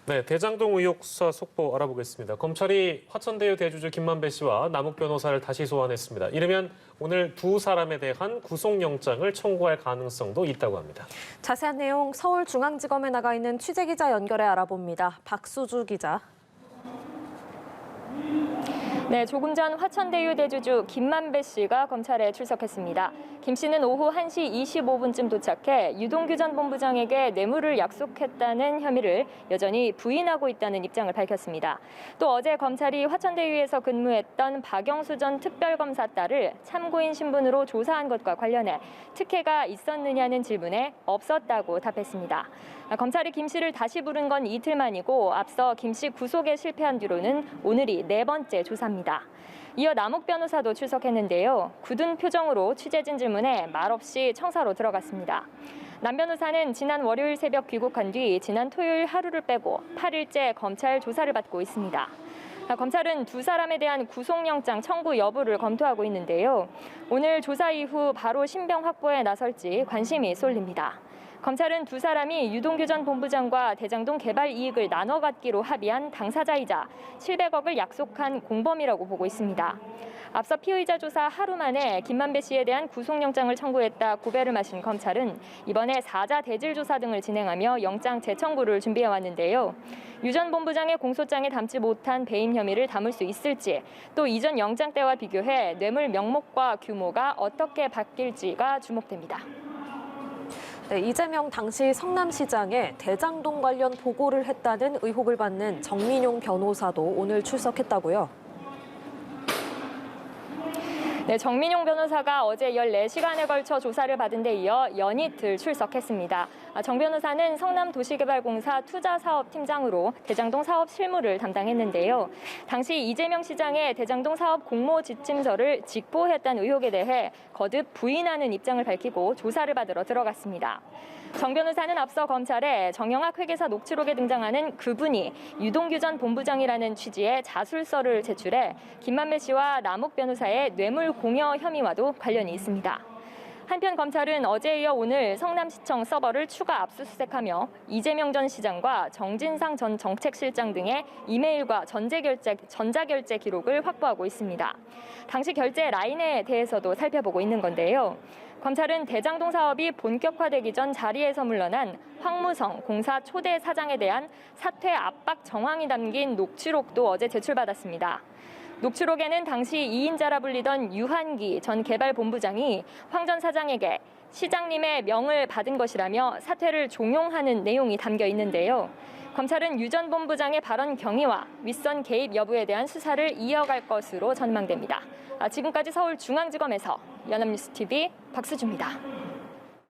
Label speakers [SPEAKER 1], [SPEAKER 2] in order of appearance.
[SPEAKER 1] 네, 대장동 의혹 수사 속보 알아보겠습니다. 검찰이 화천대유 대주주 김만배 씨와 남욱 변호사를 다시 소환했습니다. 이르면 오늘 두 사람에 대한 구속영장을 청구할 가능성도 있다고 합니다.
[SPEAKER 2] 자세한 내용 서울중앙지검에 나가 있는 취재기자 연결해 알아봅니다. 박수주 기자.
[SPEAKER 3] 네, 조금 전 화천대유 대주주 김만배 씨가 검찰에 출석했습니다. 김 씨는 오후 1시 25분쯤 도착해 유동규 전 본부장에게 뇌물을 약속했다는 혐의를 여전히 부인하고 있다는 입장을 밝혔습니다. 또 어제 검찰이 화천대유에서 근무했던 박영수 전 특별검사 딸을 참고인 신분으로 조사한 것과 관련해 특혜가 있었느냐는 질문에 없었다고 답했습니다. 검찰이 김 씨를 다시 부른 건 이틀 만이고 앞서 김 씨 구속에 실패한 뒤로는 오늘이 네 번째 조사입니다. 이어 남욱 변호사도 출석했는데요. 굳은 표정으로 취재진 질문에 말없이 청사로 들어갔습니다. 남 변호사는 지난 월요일 새벽 귀국한 뒤 지난 토요일 하루를 빼고 8일째 검찰 조사를 받고 있습니다. 검찰은 두 사람에 대한 구속영장 청구 여부를 검토하고 있는데요. 오늘 조사 이후 바로 신병 확보에 나설지 관심이 쏠립니다. 검찰은 두 사람이 유동규 전 본부장과 대장동 개발 이익을 나눠 갖기로 합의한 당사자이자 700억을 약속한 공범이라고 보고 있습니다. 앞서 피의자 조사 하루 만에 김만배 씨에 대한 구속영장을 청구했다 고배를 마신 검찰은 이번에 사자 대질 조사 등을 진행하며 영장 재청구를 준비해왔는데요. 유 전 본부장의 공소장에 담지 못한 배임 혐의를 담을 수 있을지, 또 이전 영장 때와 비교해 뇌물 명목과 규모가 어떻게 바뀔지가 주목됩니다.
[SPEAKER 2] 네, 이재명 당시 성남시장에 대장동 관련 보고를 했다는 의혹을 받는 정민용 변호사도 오늘 출석했다고요.
[SPEAKER 3] 네, 정민용 변호사가 어제 14시간에 걸쳐 조사를 받은 데 이어 연이틀 출석했습니다. 정 변호사는 성남도시개발공사 투자사업팀장으로 대장동 사업 실무를 담당했는데요. 당시 이재명 시장의 대장동 사업 공모 지침서를 직보했다는 의혹에 대해 거듭 부인하는 입장을 밝히고 조사를 받으러 들어갔습니다. 정 변호사는 앞서 검찰에 정영학 회계사 녹취록에 등장하는 그분이 유동규 전 본부장이라는 취지의 자술서를 제출해 김만배 씨와 남욱 변호사의 뇌물 공여 혐의와도 관련이 있습니다. 한편 검찰은 어제에 이어 오늘 성남시청 서버를 추가 압수수색하며 이재명 전 시장과 정진상 전 정책실장 등의 이메일과 전자결제 기록을 확보하고 있습니다. 당시 결제 라인에 대해서도 살펴보고 있는 건데요. 검찰은 대장동 사업이 본격화되기 전 자리에서 물러난 황무성 공사 초대 사장에 대한 사퇴 압박 정황이 담긴 녹취록도 어제 제출받았습니다. 녹취록에는 당시 2인자라 불리던 유한기 전 개발본부장이 황 전 사장에게 시장님의 명을 받은 것이라며 사퇴를 종용하는 내용이 담겨 있는데요. 검찰은 유 전 본부장의 발언 경위와 윗선 개입 여부에 대한 수사를 이어갈 것으로 전망됩니다. 지금까지 서울중앙지검에서 연합뉴스TV 박수주입니다.